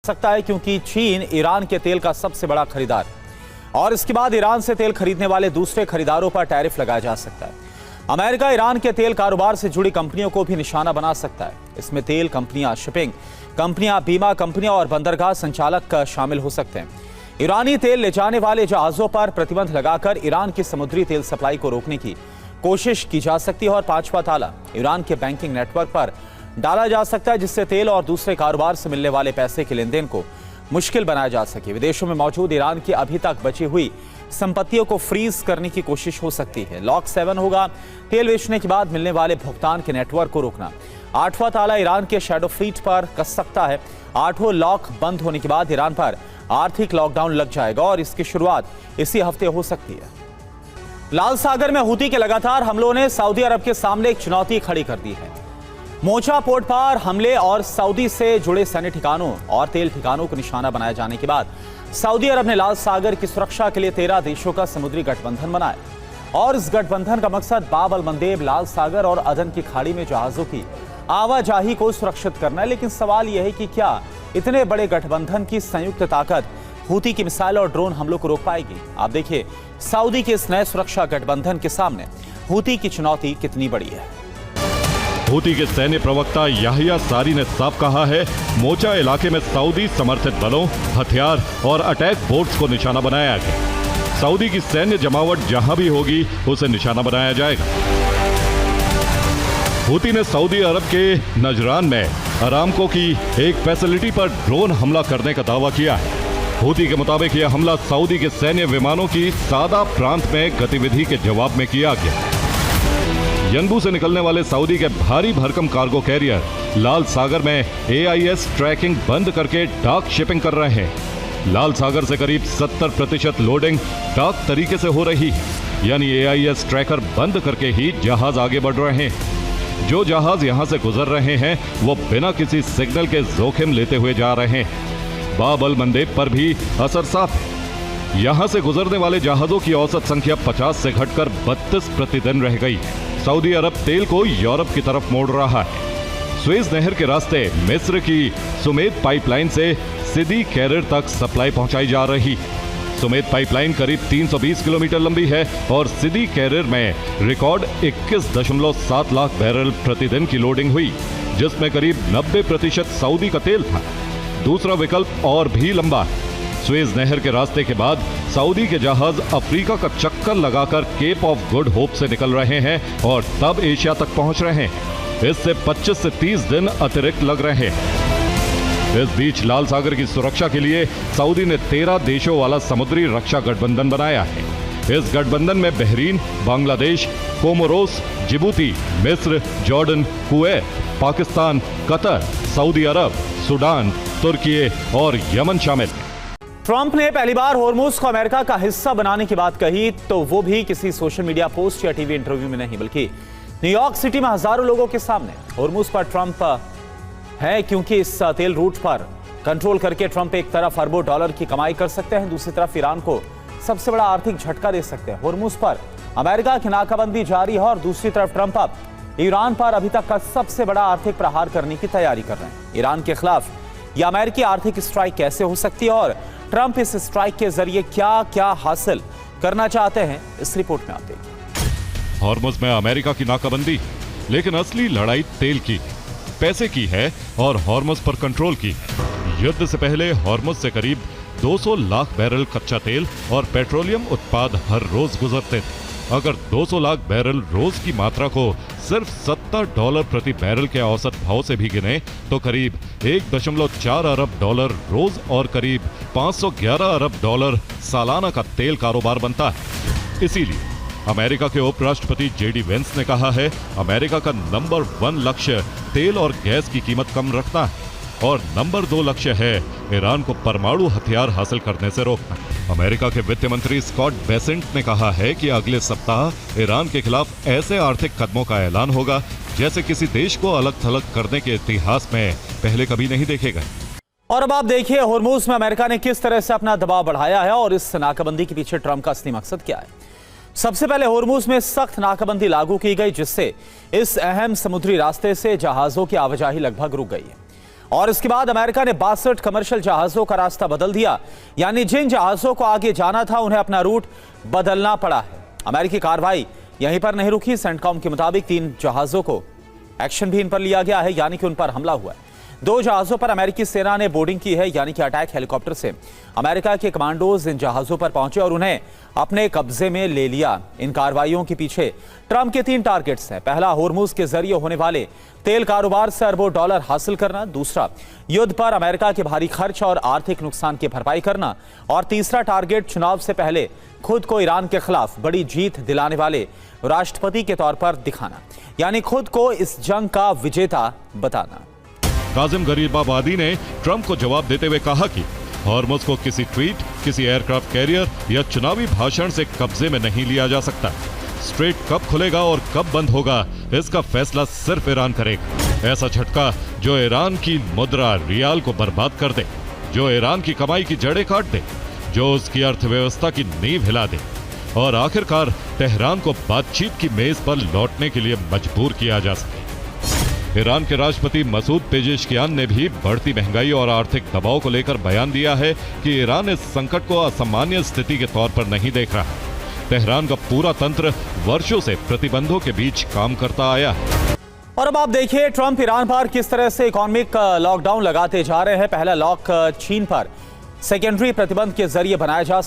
सकता है क्योंकि चीन ईरान के तेल का सबसे बड़ा खरीदार और इसके बाद ईरान से तेल खरीदने वाले दूसरे खरीदारों पर टैरिफ लगाया जा सकता है। अमेरिका ईरान के तेल कारोबार से जुड़ी कंपनियों को भी निशाना बना सकता है। इसमें तेल कंपनियां, शिपिंग कंपनियां, बीमा कंपनियां और बंदरगाह संचालक शामिल हो सकते हैं। ईरानी तेल ले जाने वाले जहाजों पर प्रतिबंध लगाकर ईरान की समुद्री तेल सप्लाई को रोकने की कोशिश की जा सकती है और पांचवा ताला ईरान के बैंकिंग नेटवर्क पर डाला जा सकता है, जिससे तेल और दूसरे कारोबार से मिलने वाले पैसे के लेन देन को मुश्किल बनाया जा सके। विदेशों में मौजूद ईरान की अभी तक बची हुई संपत्तियों को फ्रीज करने की कोशिश हो सकती है। लॉक 7 होगा तेल बेचने के बाद मिलने वाले भुगतान के नेटवर्क को रोकना। आठवां ताला ईरान के शैडो फ्लीट पर कस सकता है। आठवां लॉक बंद होने के बाद ईरान पर आर्थिक लॉकडाउन लग जाएगा और इसकी शुरुआत इसी हफ्ते हो सकती है। लाल सागर में हूती के लगातार हमलों ने सऊदी अरब के सामने एक चुनौती खड़ी कर दी है। मोचा पोर्ट पर हमले और सऊदी से जुड़े सैन्य ठिकानों और तेल ठिकानों को निशाना बनाए जाने के बाद सऊदी अरब ने लाल सागर की सुरक्षा के लिए 13 देशों का समुद्री गठबंधन बनाया और इस गठबंधन का मकसद बाब अल मंदेब, लाल सागर और अदन की खाड़ी में जहाजों की आवाजाही को सुरक्षित करना है। लेकिन सवाल यह है कि क्या इतने बड़े गठबंधन की संयुक्त ताकत हूती की मिसाइल और ड्रोन हमलों को रोक पाएगी? आप देखिए सऊदी के इस नए सुरक्षा गठबंधन के सामने हूती की चुनौती कितनी बड़ी है। हूती के सैन्य प्रवक्ता याहिया सारी ने साफ कहा है, मोचा इलाके में सऊदी समर्थित बलों, हथियार और अटैक बोट्स को निशाना बनाया गया। सऊदी की सैन्य जमावट जहां भी होगी उसे निशाना बनाया जाएगा। हूती ने सऊदी अरब के नजरान में अरामको की एक फैसिलिटी पर ड्रोन हमला करने का दावा किया है। हूती के मुताबिक यह हमला सऊदी के सैन्य विमानों की सादा प्रांत में गतिविधि के जवाब में किया गया। यनबू से निकलने वाले सऊदी के भारी भरकम कार्गो कैरियर लाल सागर में AIS ट्रैकिंग बंद करके डाक शिपिंग कर रहे हैं। लाल सागर से करीब 70% लोडिंग डाक तरीके से हो रही है, यानी AIS ट्रैकर बंद करके ही जहाज आगे बढ़ रहे हैं। जो जहाज यहां से गुजर रहे हैं वो बिना किसी सिग्नल के जोखिम लेते हुए जा रहे हैं। बाब अल मंदेब पर भी असर साफ है। यहां से गुजरने वाले जहाजों की औसत संख्या 50 से घटकर 32 प्रतिदिन रह गई। सऊदी अरब तेल को यूरोप की तरफ मोड़ रहा है। स्वेज नहर के रास्ते मिस्र की सुमेद पाइपलाइन से सिदी कैरियर तक सप्लाई पहुंचाई जा रही। सुमेद पाइपलाइन करीब 320 किलोमीटर लंबी है और सिदी कैरियर में रिकॉर्ड 21.7 लाख बैरल प्रतिदिन की लोडिंग हुई, जिसमें करीब 90% सऊदी का तेल था। दूसरा विकल्प और भी लंबा है। स्वेज नहर के रास्ते के बाद सऊदी के जहाज अफ्रीका का चक्कर लगाकर केप ऑफ गुड होप से निकल रहे हैं और तब एशिया तक पहुंच रहे हैं। इससे 25 से 30 दिन अतिरिक्त लग रहे हैं। इस बीच लाल सागर की सुरक्षा के लिए सऊदी ने 13 देशों वाला समुद्री रक्षा गठबंधन बनाया है। इस गठबंधन में बहरीन, बांग्लादेश, कोमोरोस, जिबूती, मिस्र, Jordan, Kuwait, Pakistan, Qatar, Saudi Arab, Sudan, तुर्की और यमन शामिल है। ट्रंप ने पहली बार होर्मुज को अमेरिका का हिस्सा बनाने की बात कही तो वो भी किसी सोशल मीडिया पोस्ट या टीवी इंटरव्यू में नहीं, बल्कि न्यूयॉर्क सिटी में हजारों लोगों के सामने। होर्मुज पर ट्रंप है क्योंकि इस तेल रूट पर कंट्रोल करके ट्रंप एक तरफ अरबों डॉलर की कमाई कर सकते हैं, दूसरी तरफ ईरान को सबसे बड़ा आर्थिक झटका दे सकते हैं। होर्मुज पर अमेरिका की नाकाबंदी जारी है और दूसरी तरफ ट्रंप अब ईरान पर अभी तक का सबसे बड़ा आर्थिक प्रहार करने की तैयारी कर रहे हैं। ईरान के खिलाफ यह अमेरिकी आर्थिक स्ट्राइक कैसे हो सकती है और ट्रंप इस स्ट्राइक के जरिए क्या क्या हासिल करना चाहते हैं, इस रिपोर्ट में आप देखिए। हॉर्मुज में अमेरिका की नाकाबंदी, लेकिन असली लड़ाई तेल की, पैसे की है और हॉर्मुज पर कंट्रोल की। युद्ध से पहले हॉर्मुज से करीब 200 लाख बैरल कच्चा तेल और पेट्रोलियम उत्पाद हर रोज गुजरते थे। अगर 200 लाख बैरल रोज की मात्रा को सिर्फ $70 प्रति बैरल के औसत भाव से भी गिने तो करीब 1.4 अरब डॉलर रोज और करीब 511 अरब डॉलर सालाना का तेल कारोबार बनता है। इसीलिए अमेरिका के उपराष्ट्रपति JD वेंस ने कहा है, अमेरिका का नंबर 1 लक्ष्य तेल और गैस की कीमत कम रखना है और नंबर 2 लक्ष्य है ईरान को परमाणु हथियार हासिल करने से रोकना। अमेरिका के वित्त मंत्री स्कॉट बेसेंट ने कहा है कि अगले सप्ताह ईरान के खिलाफ ऐसे आर्थिक कदमों का ऐलान होगा जैसे किसी देश को अलग थलग करने के इतिहास में पहले कभी नहीं देखे गए। और अब आप देखिए होर्मुज में अमेरिका ने किस तरह से अपना दबाव बढ़ाया है और इस नाकाबंदी के पीछे ट्रंप का असली मकसद क्या है। सबसे पहले होर्मुज में सख्त नाकाबंदी लागू की गई, जिससे इस अहम समुद्री रास्ते से जहाजों की आवाजाही लगभग रुक गई है। और इसके बाद अमेरिका ने 62 कमर्शियल जहाजों का रास्ता बदल दिया, यानी जिन जहाजों को आगे जाना था उन्हें अपना रूट बदलना पड़ा है। अमेरिकी कार्रवाई यहीं पर नहीं रुकी। सेंटकॉम के मुताबिक 3 जहाजों को एक्शन भी इन पर लिया गया है, यानी कि उन पर हमला हुआ है। 2 जहाजों पर अमेरिकी सेना ने बोर्डिंग की है, यानी कि अटैक हेलीकॉप्टर से अमेरिका के कमांडोज इन जहाजों पर पहुंचे और उन्हें अपने कब्जे में ले लिया। इन कार्रवाइयों के पीछे ट्रंप के 3 टारगेट्स हैं। पहला, होर्मुज के जरिए होने वाले तेल कारोबार से अरबों डॉलर हासिल करना। दूसरा, युद्ध पर अमेरिका के भारी खर्च और आर्थिक नुकसान की भरपाई करना। और तीसरा टारगेट, चुनाव से पहले खुद को ईरान के खिलाफ बड़ी जीत दिलाने वाले राष्ट्रपति के तौर पर दिखाना, यानी खुद को इस जंग का विजेता बताना। काजिम गरीबाबादी ने ट्रंप को जवाब देते हुए कहा कि हॉर्मुज को किसी ट्वीट, किसी एयरक्राफ्ट कैरियर या चुनावी भाषण से कब्जे में नहीं लिया जा सकता। स्ट्रेट कब खुलेगा और कब बंद होगा, इसका फैसला सिर्फ ईरान करेगा। ऐसा झटका जो ईरान की मुद्रा रियाल को बर्बाद कर दे, जो ईरान की कमाई की जड़ें काट दे, जो उसकी अर्थव्यवस्था की नींव हिला दे और आखिरकार तेहरान को बातचीत की मेज पर लौटने के लिए मजबूर किया जा सके। ईरान के राष्ट्रपति मसूद पेजेशकियान ने भी बढ़ती महंगाई और आर्थिक दबाव को लेकर बयान दिया है कि ईरान इस संकट को असामान्य स्थिति के तौर पर नहीं देख रहा। तेहरान का पूरा तंत्र वर्षों से प्रतिबंधों के बीच काम करता आया है। और अब आप देखिए ट्रंप ईरान पर किस तरह से इकोनॉमिक लॉकडाउन लगाते जा रहे हैं। पहला लॉक चीन पर सेकेंडरी प्रतिबंध के जरिए बनाया जा